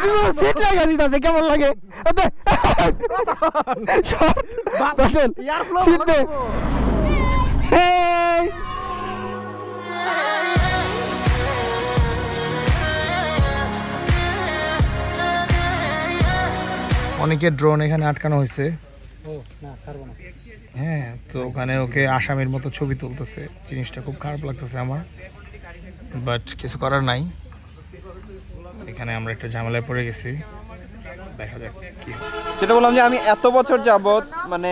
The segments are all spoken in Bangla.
তো সেট লাগা দিতাছে কেমন লাগে অনেকে ড্রোন এখানে আটকানো হয়েছে হ্যাঁ তো ওখানে ওকে আসামির মতো ছবি তুলতেছে জিনিসটা খুব খারাপ লাগতেছে আমার বাট কিছু করার নাই এখানে আমরা একটা ঝামেলায় পড়ে গেছি দেখা যাক কি হয় যেটা বললাম যে আমি এত বছর যাবত মানে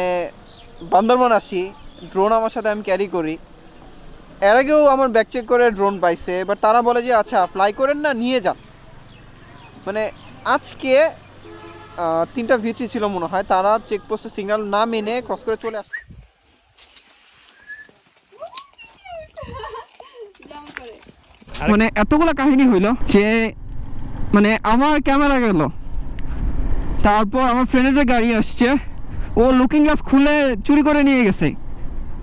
বান্দরবান আসি ড্রোন আমার সাথে আমি ক্যারি করি এর আগেও আমার ব্যাক চেক করে ড্রোন পাইছে বাট তারা বলে যে আচ্ছা ফ্লাই করেন না নিয়ে যান মানে আজকে 3টা ভিত্রি ছিল মনে হয় তারা চেকপোস্টের সিগন্যাল না মেনে ক্রস করে চলে আসে মানে এতগুলা কাহিনী হইলো যে মানে আমার ক্যামেরা গেল তারপর আমার ফ্রেন্ডের গাড়ি আসছে ও লুকিং গ্লাস খুলে চুরি করে নিয়ে গেছে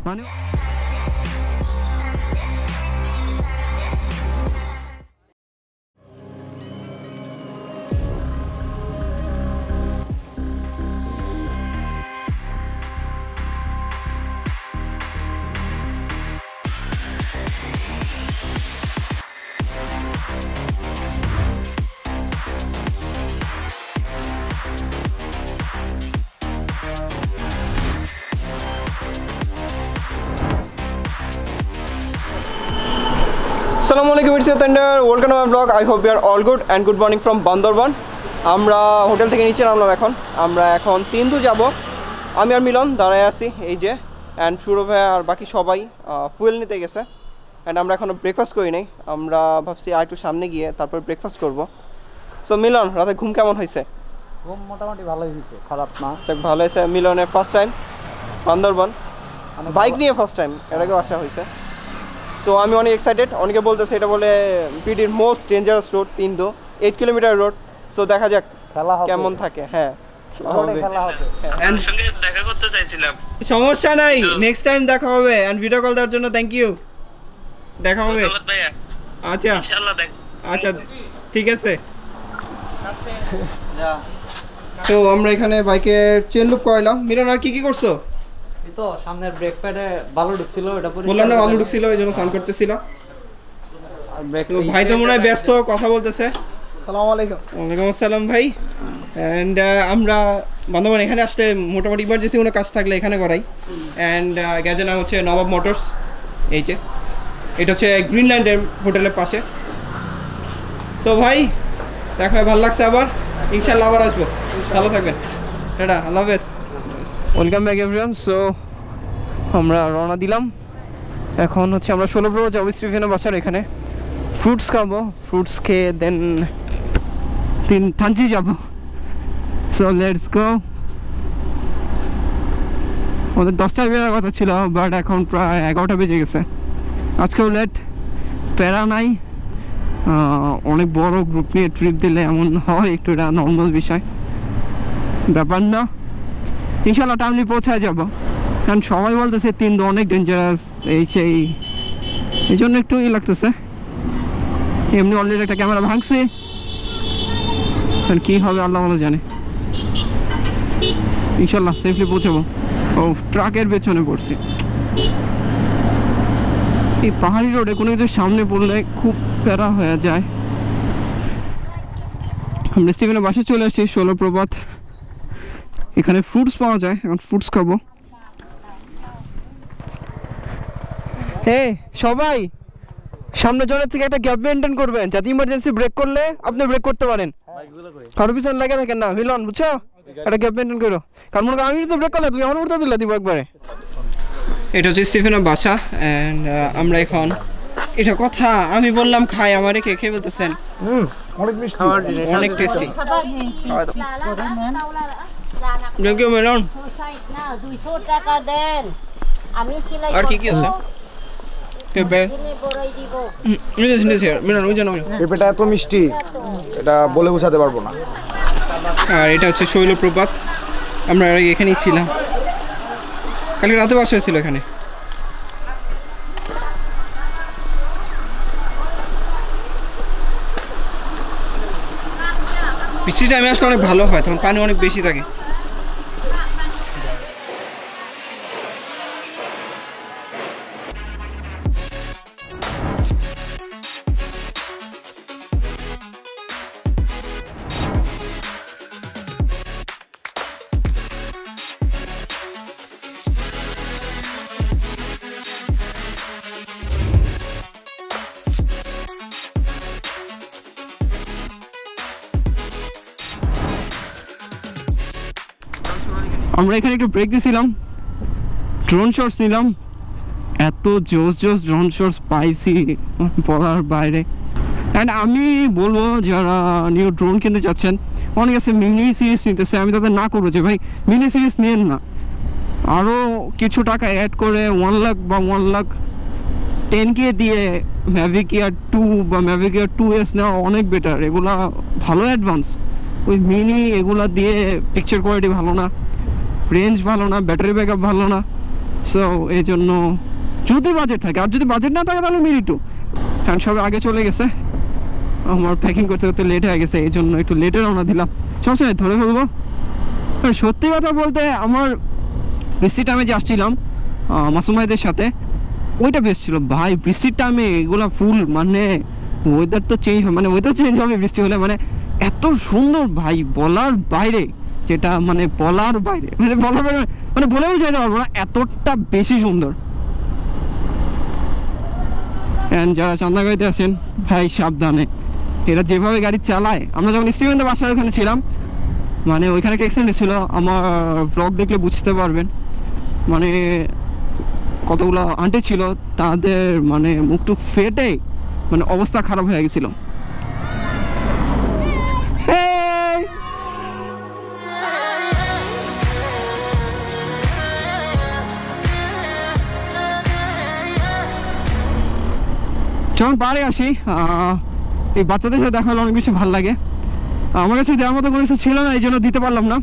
মানে আসসালামু আলাইকুম it's thunder welcome to my blog I hope you are all good and good morning from Bandarban আমরা হোটেল থেকে নিচে নামলাম আমরা এখন তিনদু যাব আমি আর মিলন দাঁড়ায় আছি এই যে অ্যান্ড সুরভ ভাই আর বাকি সবাই ফুয়েল নিতে গেছে অ্যান্ড আমরা এখনও ব্রেকফাস্ট করি নাই আমরা ভাবছি আর একটু সামনে গিয়ে তারপর ব্রেকফাস্ট করব সো মিলন রাতে ঘুম কেমন হয়েছে ঘুম মোটামুটি ভালোই হয়েছে খারাপ না যাক ভালো হয়েছে মিলনের ফার্স্ট টাইম বান্দরবান বাইক নিয়ে ফার্স্ট টাইম এর আগেও আসা হয়েছে তো আমি অনেক এক্সাইটেড অনেকে বলতেছে এটা বলে পিডির most dangerous road 8 kilometre road so দেখা যাক কেমন থাকে হ্যাঁ দেখা করতে চাইছিলাম সমস্যা নাই নেক্সট টাইম দেখা হবে এন্ড ভিডিও কল দেওয়ার জন্য থ্যাংক ইউ দেখা হবে আচ্ছা ইনশাআল্লাহ আচ্ছা ঠিক আছে তো আমরা এখানে বাইকের চেন লুপ করাইলাম মিলন আর কি করছো এই তো সামনের ব্রেক প্যাডে বালু ঢুকছিল এটা পরিষ্কার বললাম না বালু ঢুকছিল এইজন্য সাউন্ড করতেছিল আর ব্রেক তো ভাই তো মনে হয় ব্যস্ত কথা বলতেছে আসসালামু আলাইকুম ওয়ালাইকুম আসসালাম ভাই এন্ড আমরা বান্দরবান এখানে আসলে মোটামুটি ইমার্জেন্সি কোনো কাজ থাকলে এখানে করাই এন্ড গ্যাজের নাম হচ্ছে নবাব মোটরস এই যে এটা হচ্ছে গ্রিনল্যান্ডের হোটেলের পাশে তো ভাই দেখা ভালো লাগছে আবার ইনশাআল্লাহ আবার আসবো ভালো থাকবেন টাটা আল্লাহ হাফেজ ওয়েলকাম ব্যাক এভরিওয়ান সো আমরা রওনা দিলাম এখন হচ্ছে আমরা 16 যাবো স্টিফেনের বাসার এখানে ফ্রুটস খাবো ফ্রুটস খেয়ে দেন থানচি যাবো সো লেটস গো আমাদের 10টায় বেরোর কথা ছিল বাট এখন প্রায় 11টা বেজে গেছে আজকেও লেট প্যারা নাই অনেক বড় গ্রুপ নিয়ে ট্রিপ দিলে এমন হয় একটু এটা নর্মাল বিষয় ব্যাপার না ইনশাল্লাহ টাইমলি পৌঁছায় যাবো কারণ সবাই বলতেছে 3 অনেক ডেঞ্জারাস এই জন্য একটু লাগতেছে এমনি অলরেডি একটা ক্যামেরা ভাঙছে আর কি হবে আল্লাহ ভালো জানে ইনশাল্লাহ সেফলি পৌঁছাবো ও ট্রাকের পেছনে পড়ছি এই পাহাড়ি রোডে কোনো কিছু সামনে পড়লে খুব প্যারা হয়ে যায় আমরা স্টিফেনের বাসায় চলে আসছি 16 প্রভাত এখানে ফ্রুটস পাওয়া যায় এখন ফ্রুটস খাবো হ্যাঁ সবাই সামনে জনের থেকে একটা গ্যাপ মেনটেন করবেন যাতে ইমার্জেন্সি ব্রেক করলে আপনি ব্রেক করতে পারেন কারো পিছনে লাগে থাকেন না মিলন বুঝছো একটা গ্যাপ মেনটেন করো কারণ মনে করো আমি তো ব্রেক করলে তুমি আমার উঠতে দিলে দিব একবারে এটা হচ্ছে স্টিফেনের বাসা অ্যান্ড আমরা এখন এটা কথা আমি বললাম খাই আমারে খেয়ে বলতেছেন অনেক মিষ্টি অনেক টেস্টি থ্যাংক ইউ মেলন 200 টাকা দেন আমি সিলাই আর কি আছে পেঁপেটা এত মিষ্টি এটা বলে বোঝাতে পারবো না আর এটা হচ্ছে শৈলপ্রপাত আমরা এখানেই ছিলাম কালকে রাতে বাসা হয়েছিল এখানে বৃষ্টির টাইমে আসলে অনেক ভালো হয়, তখন পানি অনেক বেশি থাকে। আমরা এখানে একটু ব্রেক দিয়েছিলাম, ড্রোন শটস নিলাম। এত জোস জোস ড্রোন শটস পাইছি বলার বাইরে। অ্যান্ড আমি বলবো যারা নিউ ড্রোন কিনতে চাচ্ছেন, অনেক আছে মিনি সিরিজ নিতেছে, আমি তাদের না করবো যে ভাই মিনি সিরিজ নিন না, আরও কিছু টাকা অ্যাড করে 1 লাখ বা 1,10,000 দিয়ে ম্যাভিক এয়ার 2 বা ম্যাভিক এয়ার 2S নেওয়া অনেক বেটার। এগুলা ভালো অ্যাডভান্স। ওই মিনি এগুলা দিয়ে পিকচার কোয়ালিটি ভালো না, রেঞ্জ ভালো না, ব্যাটারি ব্যাকআপ ভালো না। সো এই জন্য যদি বাজেট থাকে, আর যদি বাজেট না থাকে তাহলে মিনি 2। হ্যাঁ, সবাই আগে চলে গেছে, আমার প্যাকিং করতে করতে লেট হয়ে গেছে, এই জন্য একটু লেটে রওনা দিলাম। সবসময় ধরে ফেলবো। সত্যি কথা বলতে আমার বৃষ্টির টাইমে যে আসছিলাম মাসুম ভাইদের সাথে, ওইটা বেশ ছিল ভাই। বৃষ্টির টাইমে এগুলো ফুল মানে ওয়েদার তো চেঞ্জ হয়, মানে ওয়েদার চেঞ্জ হবে বৃষ্টি হলে, মানে এত সুন্দর ভাই বলার বাইরে, যেটা মানে বলার বাইরে, মানে বলার বাইরে, মানে বলেও যেতে পারবো না, এতটা বেশি সুন্দর। যারা চান্দাগাঁইতে আছেন ভাই সাবধানে, এরা যেভাবে গাড়ি চালায়। আমরা যখন স্টিভেনদের বাসার ওখানে ছিলাম, মানে ওইখানে একটা অ্যাক্সিডেন্ট ছিল, আমার ব্লগ দেখলে বুঝতে পারবেন। মানে কতগুলো আন্টি ছিল, তাদের মানে মুখটুক ফেটে মানে অবস্থা খারাপ হয়ে গেছিল। যখন পারে আসি, এই বাচ্চাদের সাথে দেখা হলে অনেক বেশি ভালো লাগে। আমার কাছে দেওয়ার মতো কোনো কিছু ছিল না, এই জন্য দিতে পারলাম না।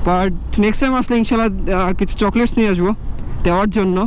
বাট নেক্সট টাইম আসলে ইনশাল্লাহ কিছু চকলেটস নিয়ে আসবো দেওয়ার জন্য।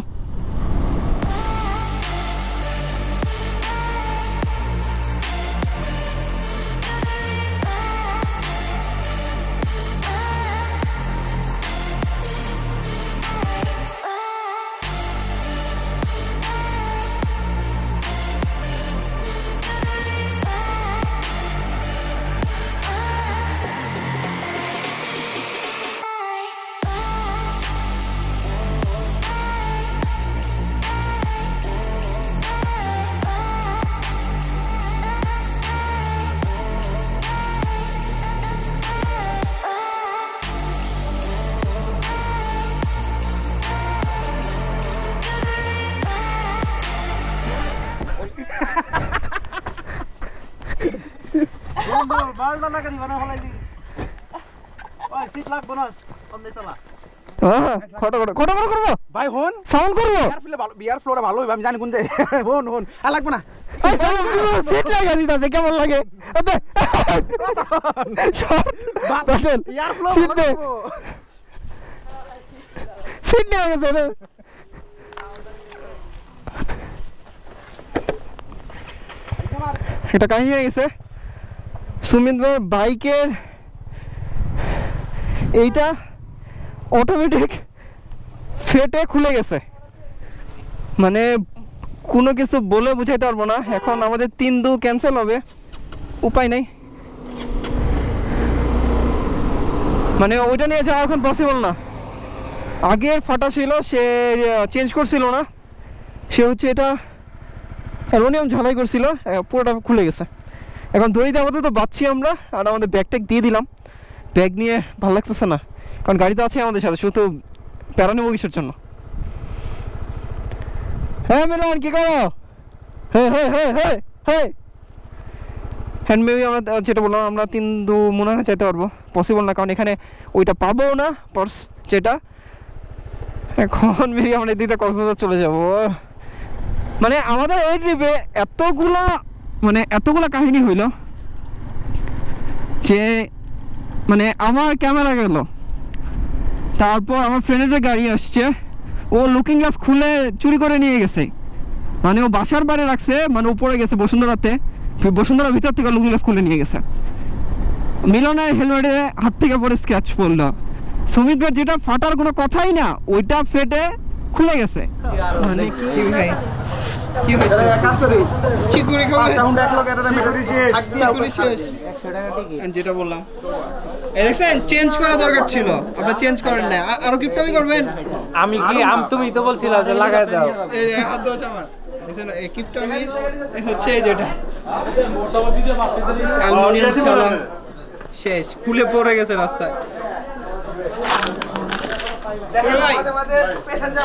ভাই হন সাউন্ড করবো, বিয়ার ফ্লোরে ভালো হইবে, আমি জানি কোন হন হন আর লাগবে না। সিট লাগা দিতাছে, কেমন লাগে? সিট নিয়ে গেছে রে। এটা কাহিনী হয়ে গেছে সুমিত ভাই বাইকের, এইটা অটোমেটিক ফেটে খুলে গেছে, মানে কোনো কিছু বলে বুঝাইতে পারবো না। এখন আমাদের 3 ক্যান্সেল হবে, উপায় নেই, মানে ওইটা নিয়ে যাওয়া এখন পসিবল না। আগের ফাটা ছিল, সে চেঞ্জ করছিল না, সে হচ্ছে এটা অ্যালুমিনিয়াম ঝালাই করছিল, পুরোটা খুলে গেছে। এখন দড়িতে আপাতত বাঁচছি আমরা, আর আমাদের ব্যাগ দিয়ে দিলাম। ব্যাগ নিয়ে ভালো লাগতেছে না, কারণ গাড়ি তো আছে আমাদের সাথে, শুধু প্যারা নেবো কিসের জন্য। হ্যাঁ মিলন কি করো? হ্যাঁ হ্যাঁ হ্যাঁ হ্যাঁ হ্যাঁ হ্যান্ড মেবি আমরা যেটা বললাম, আমরা 3 মনে হয় চাইতে পারবো, পসিবল না, কারণ এখানে ওইটা পাবো না পার্স যেটা। এখন মেবি আমরা এদিকে কক্সবাজার চলে যাব। মানে আমাদের এই ট্রিপে এতগুলা কাহিনী হইল যে মানে আমার ক্যামেরা গেল, তারপর আমার ফ্রেন্ডের যে গাড়ি আসছে ও লুকিং গ্লাস খুলে চুরি করে নিয়ে গেছে, মানে ও বাসার বাইরে রাখছে, মানে উপরে গেছে বসুন্ধরাতে, বসুন্ধরার ভিতর থেকে লুকিং গ্লাস খুলে নিয়ে গেছে। মিলনের হেলমেটে হাত থেকে পরে স্ক্র্যাচ পড়লো। সুমিতের যেটা ফাটার কোনো কথাই না, ওইটা ফেটে খুলে গেছে। মানে কি ভাই, কি হয়েছে? কাজ করি চিকুরি খাবে, সাউন্ড এক লোক এটা ব্যাটারি শেষ, চিকুরি শেষ। 100 টাকা টিকিট, যেটা বললাম। এই দেখছেন, চেঞ্জ করা দরকার ছিল, আপনারা চেঞ্জ করেন না। আরো কিপটামি করবেন? আমি কি তুমি তো বলছিলা যে লাগাই দাও। এই যে হাত দোষ আমার। দেখছেন এই কিপটামি হচ্ছে এই যেটা অ্যালুমিনিয়াম ছাড়া শেষ, খুলে পড়ে গেছে রাস্তায়।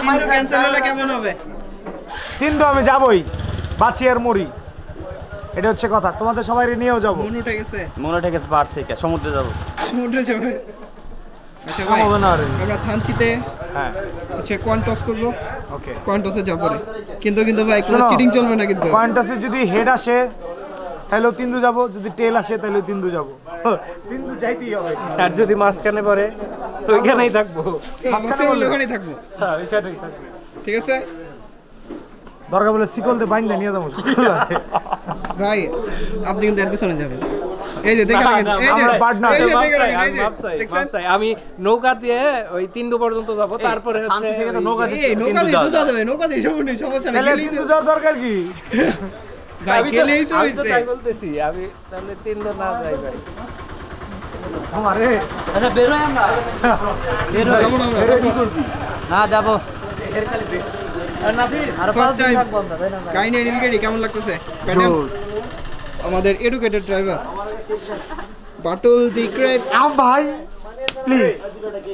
কিন্তু ক্যান্সেল হলে কেমন হবে? কিন্তু আমি যাবই, বাঁচি আর মরি, এটা হচ্ছে কথা। তোমাদের সবাই নিয়েও যাবো। মন উঠে গেছে, মনে উঠে গেছে পাহাড় থেকে সমুদ্রে যাবো। সমুদ্রে যাবে। আচ্ছা ভাই, আমরা থানচিতে হচ্ছে কয়েন টস করবো। ওকে, কয়েন টসে যাবো রে। কিন্তু ভাই কোনো চিটিং চলবে না কিন্তু। কয়েন টসে যদি হেড আসে তাহলে তিন্দু যাবো, যদি টেল আসে তাহলে তিন্দু যাবো। তিন্দু যাইতেই হবে। আর যদি মাঝখানে পড়ে ওইখানেই থাকবো। ওখানেই থাকবো, ওইখানেই থাকবো। ঠিক আছে। দরকার বলে শিকলতে বাইন্দা নিয়ে যাবো। ভাই আপনি কিন্তু এর পিছনে যাবেন। এই যে দেখেন, আমি নৌকা দিয়ে ওই তিন্দু পর্যন্ত যাবো, তারপরে হচ্ছে নৌকা দিয়ে যাবে। নৌকা দিয়ে সমস্যা নেই, যাওয়ার দরকার কি ভাই? গেলেই তো হইছে। তাই বলতেছি, আমি তাহলে তিন্দু না যাই ভাই। আমারে আচ্ছা বের হই আমরা, যাবো না আমরা, কি করবি? না যাবো এর খালি বের। আর নাফিস আর পাঁচ দিন থাকবো আমরা, তাই না? কাইনে নীলগিরি কেমন লাগতেছে? প্যাডেল আমাদের এডুকেটেড ড্রাইভার বাটুল দি গ্রেট। ভাই প্লিজ, রেডি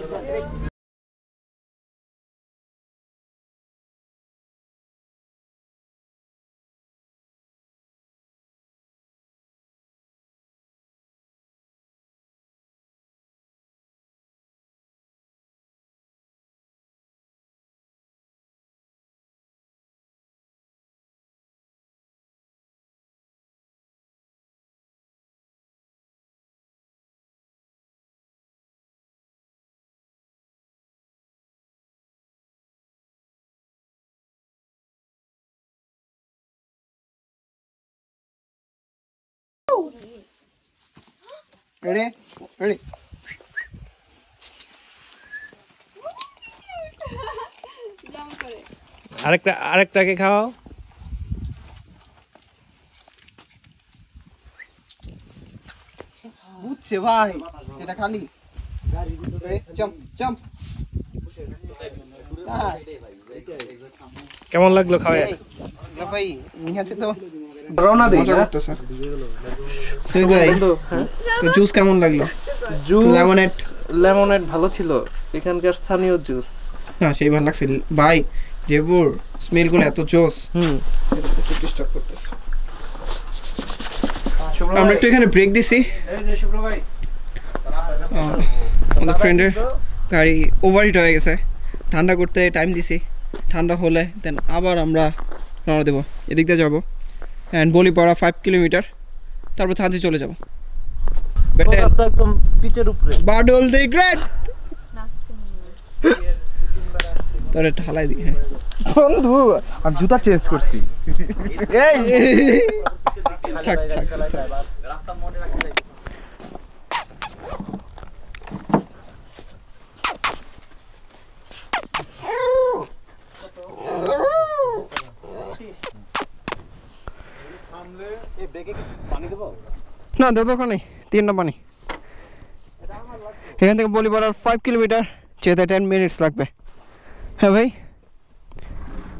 রেডি। আরেকটাকে খাওয়াও। বুঝছে ভাই, যেটা খালি জাম্প জাম্প। কেমন লাগলো খাওয়া? না ভাই নিহাতে তো রওনা দেই। মজা করতেছে। সুই ভাই, তো জুস কেমন লাগলো? জুস লেমনেড ভালো ছিল, এখানকার স্থানীয় জুস। না সেই ভালো লাগছে ভাই। লেবুর স্মেল গুলো এত জোস। এটা প্রচুর ডিস্টার্ব করতেছে। আমরা একটু এখানে ব্রেক দিছি। আমাদের ফ্রেন্ডের গাড়ি ওভারহিট হয়ে গেছে, ঠান্ডা করতে টাইম দিছি। ঠান্ডা হলে দেন আবার আমরা রওনা দেবো, এদিক দিয়ে যাবো। অ্যান্ড বলিপাড়া 5 কিলোমিটার, তারপর থানচি চলে যাবো। একদম পিচের উপরে বাডল দি গ্রেট তোরে ঢালাই দি। হ্যাঁ বন্ধু আমি জুতা চেঞ্জ করছি। থাক থাক। রাস্তা মোড়ে রাখতে চাই। না দরকার নেই, 3 না পানি। এখান থেকে বলিপাড়ার 5 কিলোমিটার, যেতে 10 মিনিটস লাগবে। হ্যাঁ ভাই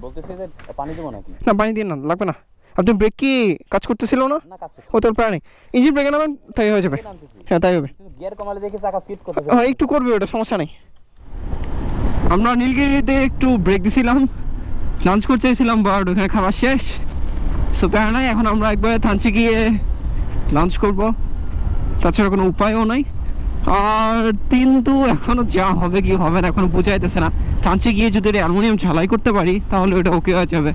বলতেছে যে পানি দেবো নাকি? না পানি দিয়ে না, লাগবে না। আপনি ব্রেক কি কাজ করতেছিল না? ও তোর প্রাণী ইঞ্জিন ব্রেকে নামেন, তাই হয়ে যাবে। হ্যাঁ তাই হবে। গিয়ার কমালে দেখি চাকা স্কিড করতেছে। হ্যাঁ একটু করবে, ওটা সমস্যা নেই। আমরা নীলগিরিতে একটু ব্রেক দিছিলাম, লাঞ্চ করতে চাইছিলাম, বাট ওখানে খাবার শেষ। সো প্যারা নাই, এখন আমরা একবার থানচি গিয়ে লাঞ্চ করব, তাছাড়া কোনো উপায়ও নাই। আর কিন্তু এখনো যা হবে কি হবে না এখনো বোঝা যাইতেছে না। থানচি গিয়ে যদি অ্যালুমিনিয়াম ঝালাই করতে পারি তাহলে ওটা ওকে হয়ে যাবে।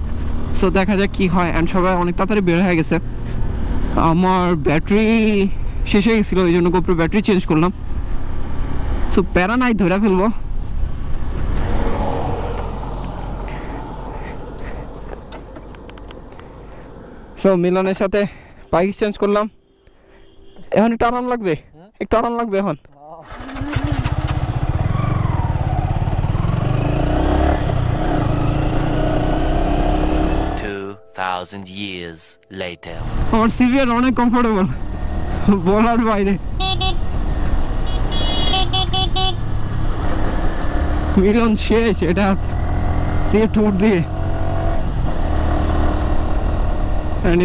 সো দেখা যাক কি হয়। অ্যান্ড সবাই অনেক তাড়াতাড়ি বের হয়ে গেছে। আমার ব্যাটারি শেষ হয়ে গেছিলো, এই জন্য গোপ্রো ব্যাটারি চেঞ্জ করলাম। সো প্যারা নাই, ধরে ফেলবো। সো মিলনের সাথে বাইক চেঞ্জ করলাম, এখন একটু আরাম লাগবে। একটু আরাম লাগবে এখন। 2,000 years later. আমার সিভিয়ার অনেক কমফোর্টেবল, বলার বাইরে। মিলন শেষ এটা দিয়ে ট্যুর দিয়ে,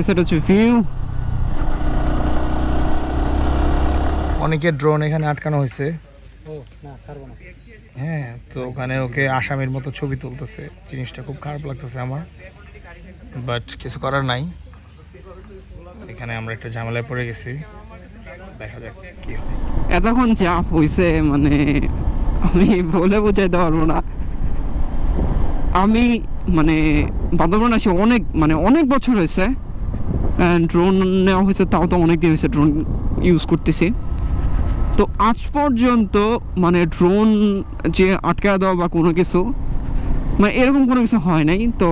সেটা হচ্ছে ভিউ। অনেকের ড্রোন এখানে আটকানো হয়েছে। হ্যাঁ, তো ওখানে ওকে আসামির মতো ছবি তুলতেছে, জিনিসটা খুব খারাপ লাগতেছে আমার, বাট কিছু করার নাই। এখানে আমরা একটা ঝামেলায় পড়ে গেছি, দেখা যাক কি হয়। এতক্ষণ চাপ হয়েছে মানে আমি বলে বোঝাইতে পারবো না। আমি মানে বান্দরবান আসি অনেক বছর হয়েছে, ড্রোন নেওয়া হয়েছে, তাও তো অনেক দিন হয়েছে ড্রোন ইউজ করতেছি। তো আজ পর্যন্ত মানে ড্রোন যে আটকা দেওয়া বা কোনো কিছু মানে এরকম কোনো কিছু হয় নাই। তো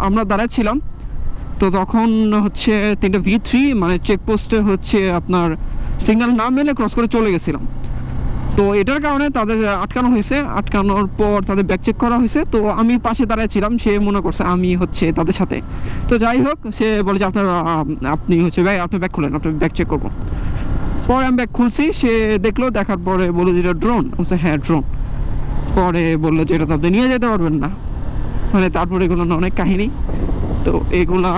আমরা দাঁড়াচ্ছিলাম, তো তখন হচ্ছে 3টা V3 মানে চেকপোস্টে হচ্ছে আপনার সিগন্যাল না মেলে ক্রস করে চলে গেছিলাম। তো এটার কারণে তাদের আটকানো হয়েছে, আটকানোর পর তাদের ব্যাক চেক করা হয়েছে। তো আমি পাশে দাঁড়াচ্ছিলাম, সে মনে করছে আমি হচ্ছে তাদের সাথে। তো যাই হোক, সে বলে যে আপনি হচ্ছে ভাই আপনি ব্যাক খুলেন, আপনি ব্যাক চেক করবো। পরে আমি ব্যাগ খুলছি, সে দেখলো, দেখার পরে বললো যে এটা ড্রোন। বলছে হ্যাঁ ড্রোন। পরে বললো যে এটা তো আপনি নিয়ে যেতে পারবেন না, মানে তারপরে এগুলো অনেক কাহিনী। তো এগুলা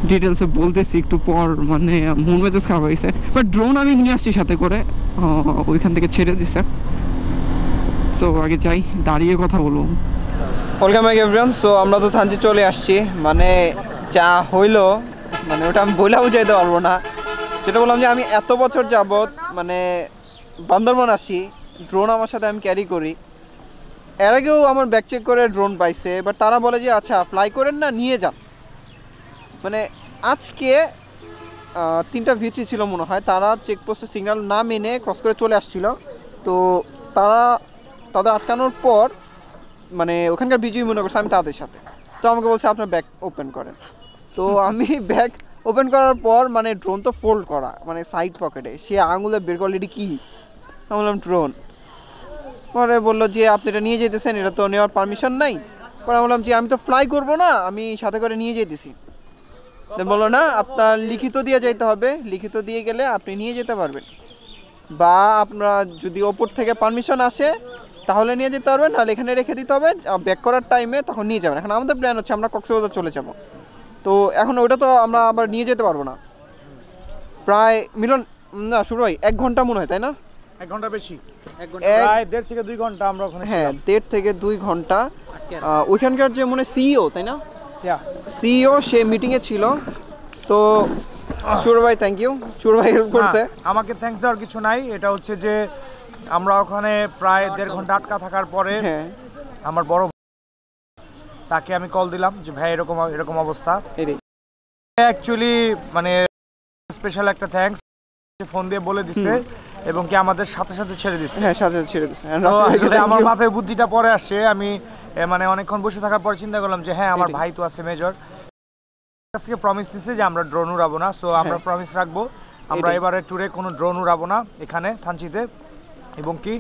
ডিটেলসে বলতেছি একটু পর, মানে মন মেজাজ খারাপ হয়েছে। বাট ড্রোন আমি নিয়ে আসছি সাথে করে, ওইখান থেকে ছেড়ে দিছে। সো আগে যাই, দাঁড়িয়ে কথা বলবো। Welcome back everyone. সো আমরা তো থানচি চলে আসছি, মানে যা হইলো মানে ওটা আমি বলেও যেতে পারবো না। যেটা বললাম যে আমি এত বছর যাবৎ মানে বান্দরবান আসি, ড্রোন আমার সাথে আমি ক্যারি করি। এর আগেও আমার ব্যাক চেক করে ড্রোন পাইছে, বাট তারা বলে যে আচ্ছা ফ্লাই করেন না, নিয়ে যান। মানে আজকে 3টা V3 ছিল মনে হয়, তারা চেকপোস্টে সিগন্যাল না মেনে ক্রস করে চলে আসছিল। তো তাদের আটকানোর পর মানে ওখানকার বিজয়ী মনে করছে আমি তাদের সাথে। তো আমাকে বলছে আপনার ব্যাগ ওপেন করেন। তো আমি ব্যাগ ওপেন করার পর মানে ড্রোন তো ফোল্ড করা, মানে সাইড পকেটে, সে আঙুলে বের করলে এটি কী, আমি বললাম ড্রোন। পরে বললো যে আপনি এটা নিয়ে যেতেছেন, এটা তো নেওয়ার পারমিশন নাই। পরে আমি বললাম যে আমি তো ফ্লাই করবো না, আমি সাথে করে নিয়ে যেতেছি। বললো না, আপনার লিখিত দিয়ে যেতে হবে, লিখিত দিয়ে গেলে আপনি নিয়ে যেতে পারবেন, বা আপনারা যদি ওপর থেকে পারমিশন আসে তাহলে নিয়ে যেতে পারবেন, নাহলে এখানে রেখে দিতে হবে, ব্যাক করার টাইমে তখন নিয়ে যাবেন। এখন আমাদের প্ল্যান হচ্ছে আমরা কক্সবাজার চলে যাব। তো এখন ওইটা তো আমরা আবার নিয়ে যেতে পারবো না। প্রায় মিলন না শুরু হয় 1 ঘন্টা মনে হয়, তাই না? 1 ঘন্টা বেশি, প্রায় 1.5 থেকে 2 ঘন্টা আমরা ওখানে। হ্যাঁ, 1.5 থেকে 2 ঘন্টা। ওইখানকার যে মনে সিইও, তাই না? সিইও সে মিটিংয়ে ছিল। তো শুরু ভাই থ্যাংক ইউ, শুরু ভাই হেল্প করছে। আমাকে থ্যাঙ্কস দেওয়ার কিছু নাই, এটা হচ্ছে যে আমরা ওখানে প্রায় 1.5 ঘন্টা আটকা থাকার পরে আমার বড় তাকে আমি কল দিলাম যে ভাই এরকম অবস্থা। অ্যাকচুয়ালি মানে স্পেশাল একটা থ্যাঙ্কস, ফোন দিয়ে বলে দিছে এবং কি আমাদের সাথে সাথে ছেড়ে দিচ্ছে। হ্যাঁ, সাথে সাথে ছেড়ে দিচ্ছে। আসলে আমার মাথায় বুদ্ধিটা পরে আসছে, আমি মানে অনেকক্ষণ বসে থাকার পর চিন্তা করলাম যে হ্যাঁ আমার ভাই তো আছে মেজর, কাছে প্রমিস দিছে যে আমরা ড্রোন উড়াবো না। সো আমরা প্রমিস রাখবো, আমরা এবারে ট্যুরে কোনো ড্রোন উড়াবো না এখানে থানচিতে, এবং কি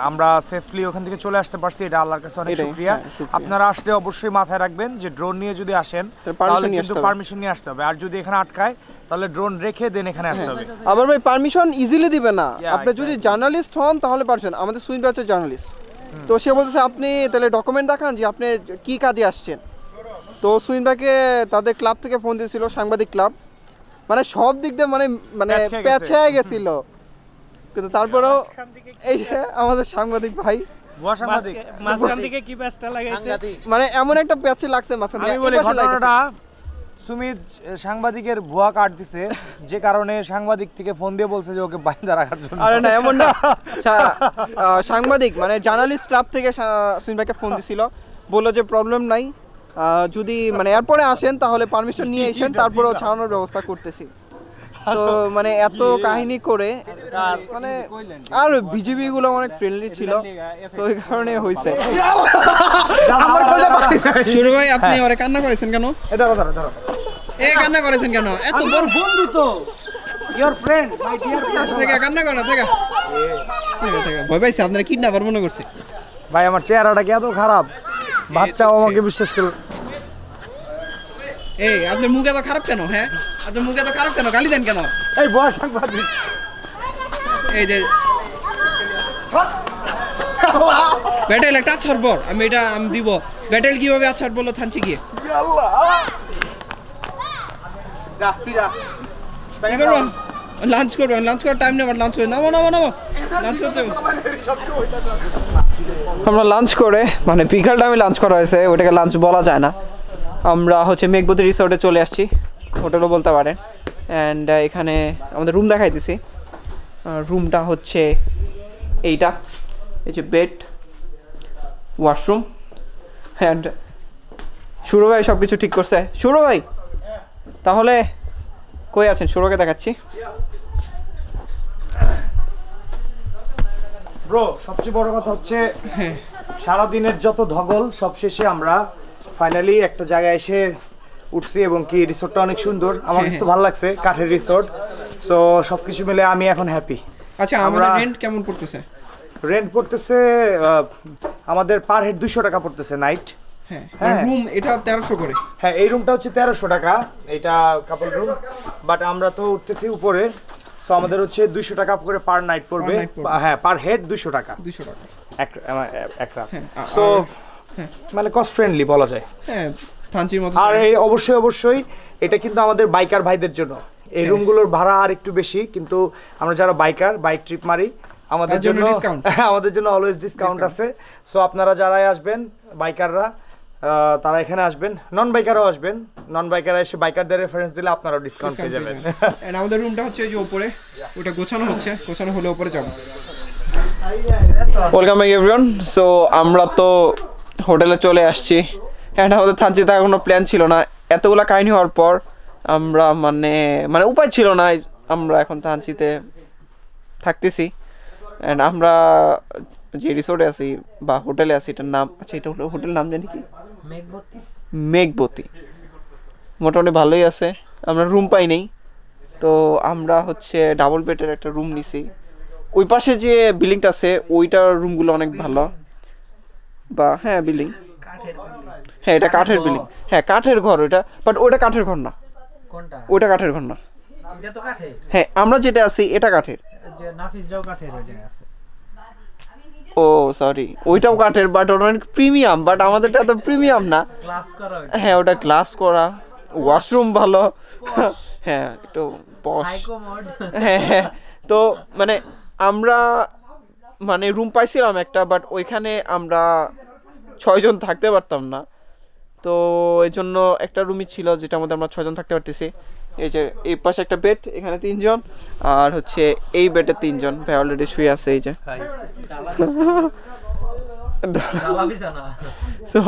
আমরা সেফলি ওখান থেকে চলে আসতে পারছি, এটা আল্লাহর কাছে অনেক শুকরিয়া। আপনারা আসলে অবশ্যই মাথায় রাখবেন যে ড্রোন নিয়ে যদি আসেন তাহলে কিন্তু পারমিশন নিয়ে আসতে হবে, আর যদি এখানে আটকায় তাহলে ড্রোন রেখে দেন এখানে আসতে হবে। আবার ভাই পারমিশন ইজিলি দিবে না, আপনি যদি জার্নালিস্ট হন তাহলে পারছেন। আমাদের সুইম ব্যাচের জার্নালিস্ট, তো সে বলতেছে আপনি তাহলে ডকুমেন্ট দেখান যে আপনি কি কাজে আসছেন। তো সুইম ব্যাকে তাদের ক্লাব থেকে ফোন দিয়েছিল, সাংবাদিক ক্লাব, মানে সব দিক দিয়ে মানে পেছায় গেছিল। কিন্তু তারপরেও এই যে আমাদের সাংবাদিক ভাই মানে এমন একটা প্যাচে লাগছে মাঝখান থেকে। সুমিত সাংবাদিকের ভুয়া কার্ড দিছে, যে কারণে সাংবাদিক থেকে ফোন দিয়ে বলছে যে ওকে বাইন্দা রাখার জন্য। আরে না, এমন না, সাংবাদিক মানে জার্নালিস্ট ক্লাব থেকে সুমিত ভাইকে ফোন দিছিল, বললো যে প্রবলেম নাই, যদি মানে এরপরে আসেন তাহলে পারমিশন নিয়ে এসেন, তারপরেও ছাড়ানোর ব্যবস্থা করতেছি। তো মানে এত কাহিনী করে মানে আর বিজিবি গুলো অনেক ফ্রেন্ডলি ছিল, তো ওই কারণে হয়েছে। শুরু ভাই আপনি ওরে কান্না করেছেন কেন? এটা কথা এই কান্না করেছেন কেন? এত বড় বন্ধু তো ইওর ফ্রেন্ড মাই ডিয়ার থেকে কান্না করো থেকে ভয় পাইছে আপনারা কিডন্যাপার মনে করছে ভাই আমার চেহারাটা কি এত খারাপ বাচ্চাও আমাকে বিশ্বাস করল এই আপনার মুখ এত খারাপ কেন হ্যাঁ আপনার মুখ এত খারাপ কেন গালি দেন কেন এই বয়স সাংবাদিক এই যে ব্যাটেল একটা আছাড় পর আমি দিব ব্যাটেল কিভাবে আছাড় বললো থানছি গিয়ে কি করবেন লাঞ্চ করবেন লাঞ্চ করার টাইম নেবার লাঞ্চ করে নামো লাঞ্চ করতে আমরা লাঞ্চ করে মানে বিকাল টাইমে লাঞ্চ করা হয়েছে ওটাকে লাঞ্চ বলা যায় না আমরা হচ্ছে মেঘবতী রিসোর্টে চলে আসছি হোটেলও বলতে পারেন অ্যান্ড এখানে আমাদের রুম দেখাইতেছি রুমটা হচ্ছে এইটা এই যে বেড ওয়াশরুম অ্যান্ড সুরো ভাই সব কিছু ঠিক করছে সুরো ভাই তাহলে কই আছেন সুরোকে দেখাচ্ছি ব্রো সবচেয়ে বড় কথা হচ্ছে সারা দিনের যত ধগল সব শেষে আমরা ফাইনালি একটা জায়গায় এসে উঠছি এবং কি রিসোর্টটা অনেক সুন্দর আমার কাছে তো ভালো লাগছে কাঠের রিসোর্ট সো সবকিছু মিলে আমি এখন হ্যাপি আচ্ছা আমাদের রেন্ট কেমন পড়তেছে রেন্ট পড়তেছে আমাদের পার হেড 200 টাকা পড়তেছে নাইট হ্যাঁ রুম এটা 1300 করে হ্যাঁ এই রুমটা হচ্ছে 1300 টাকা এটা কাপল রুম বাট আমরা তো উঠতেছি উপরে সো আমাদের হচ্ছে 200 টাকা করে পার নাইট পড়বে হ্যাঁ পার হেড 200 টাকা এক রাত সো মানে কস্ট ফ্রেন্ডলি বলা যায় হ্যাঁ থানচির মতো আর এই অবশ্যই এটা কিন্তু আমাদের বাইকার ভাইদের জন্য এই রুমগুলোর ভাড়া আর একটু বেশি কিন্তু আমরা যারা বাইক ট্রিপ মারি আমাদের জন্য অলওয়েজ ডিসকাউন্ট আছে সো আপনারা যারাই আসবেন বাইকাররা তারা এখানে আসবেন নন বাইকারও আসবেন নন বাইকাররা এসে বাইকারদের রেফারেন্স দিলে আপনারাও ডিসকাউন্ট পেয়ে যাবেন এন্ড আমাদের রুমটা হচ্ছে এই যে উপরে ওটা গোছানো হলে উপরে যাব ওয়েলকাম ব্যাক এভরিওয়ান সো আমরা তো হোটেলে চলে আসছি এন্ড আমাদের থানচিতে কোনো প্ল্যান ছিল না এতগুলা কাহিনী হওয়ার পর আমরা মানে উপায় ছিল না আমরা এখন থানচিতে থাকতেছি এন্ড আমরা যে রিসোর্টে আছি বা হোটেলে আছি এটার নাম আচ্ছা এটা হোটেল নাম জানি কি মেঘবতী মোটামুটি ভালোই আছে আমরা রুম পাই নেই তো আমরা হচ্ছে ডাবল বেডের একটা রুম নিছি ওই পাশে যে বিল্ডিংটা আছে ওইটার রুমগুলো অনেক ভালো বা হ্যাঁ বিল্ডিং হ্যাঁ এটা কাঠের বিল্ডিং হ্যাঁ কাঠের ঘর ওইটা বাট ওইটা কাঠের ঘর না কোনটা ওইটা কাঠের ঘর না এটা তো কাঠের হ্যাঁ আমরা যেটা আছি এটা কাঠের যে নাফিসরাও কাঠের ওইটা আছে ও সরি ওইটাও কাঠের বাট ওটা অনেক প্রিমিয়াম বাট আমাদেরটা তো প্রিমিয়াম না গ্লাস করা হ্যাঁ ওটা গ্লাস করা ওয়াশরুম ভালো হ্যাঁ একটু পশ হাই কমোড হ্যাঁ তো মানে আমরা মানে রুম পাইছিলাম একটা বাট ওইখানে আমরা 6 জন থাকতে পারতাম না তো এই জন্য একটা রুমই ছিল যেটার মধ্যে আমরা 6 জন থাকতে পারতেছি এই যে এই পাশে একটা বেড এখানে 3 জন আর হচ্ছে এই বেডে 3 জন ভাই অলরেডি শুয়ে আছে এই যে সো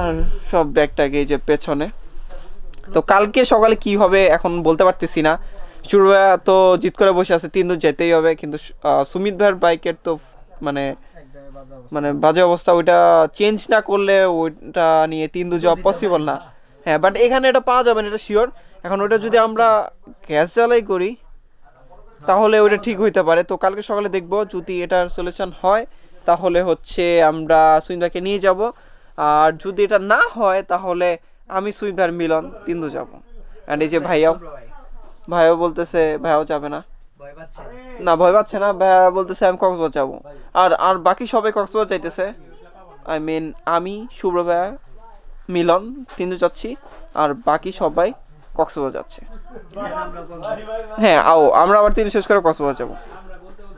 আর সব ব্যাগটাকে এই যে পেছনে তো কালকে সকালে কি হবে এখন বলতে পারতেছি না শুরু তো জিত করে বসে আছে 3 দূর যেতেই হবে কিন্তু সুমিত ভাইয়ের বাইকের তো মানে বাজে অবস্থা ওইটা চেঞ্জ না করলে ওইটা নিয়ে 3 দূর যাওয়া পসিবল না হ্যাঁ বাট এখানে এটা পাওয়া যাবে না এটা শিওর এখন ওইটা যদি আমরা গ্যাস জ্বালাই করি তাহলে ওইটা ঠিক হইতে পারে তো কালকে সকালে দেখবো যদি এটার সলিউশন হয় তাহলে হচ্ছে আমরা সুমিত ভাইকে নিয়ে যাব আর যদি এটা না হয় তাহলে আমি সুমিত ভাইয়ের মিলন 3 দূর যাবো অ্যান্ড এই যে ভাইও বলতেছে ভাইও যাবে না না ভয় পাচ্ছে না ভাইয়া বলতেছে আমি কক্সবাজার যাবো আর বাকি সবাই কক্সবাজার যাইতেছে আই মিন আমি শুভ্র ভাইয়া মিলন 3 দূর যাচ্ছি আর বাকি সবাই কক্সবাজার যাচ্ছে হ্যাঁ আমরা আবার 3 শেষ করে কক্সবাজার যাবো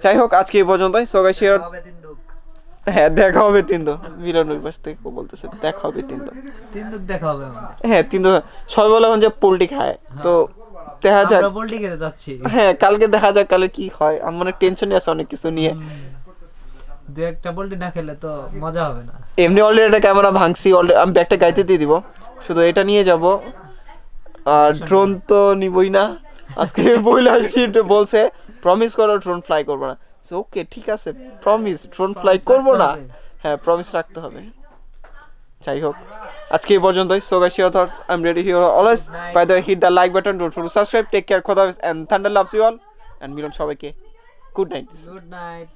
যাই হোক আজকে এই পর্যন্তই সো গাইস শেয়ার হ্যাঁ দেখা হবে 3 দূর মিলন ওই পাশ থেকে বলতেছে দেখা হবে 3 দূর দেখা হবে আমাদের হ্যাঁ 3 দূর সবাই বলে এখন যে পোল্ট্রি খায় তো দেখা যাক আমরা পোল্ট্রি খেতে যাচ্ছি হ্যাঁ কালকে দেখা যাক কালে কি হয় আমার অনেক টেনশনই আছে অনেক কিছু নিয়ে দু একটা পোল্ট্রি না খেলে তো মজা হবে না এমনি অলরেডি এটা ক্যামেরা ভাঙছি অলরেডি আমি ব্যাগটা গাইতে দিয়ে দিব শুধু এটা নিয়ে যাব আর ড্রোন তো নিবই না আজকে বইলা শিট বলছে প্রমিস করো ড্রোন ফ্লাই করব না সো ওকে ঠিক আছে প্রমিস ড্রোন ফ্লাই করব না হ্যাঁ প্রমিস রাখতে হবে যাই হোক আজকে এই পর্যন্তই so guys your thoughts I am ready here always bye the hit the like button don't forget to subscribe take care খোদা হাফেজ and Thunder loves you all and Milan সবাইকে গুড নাইট গুড নাইট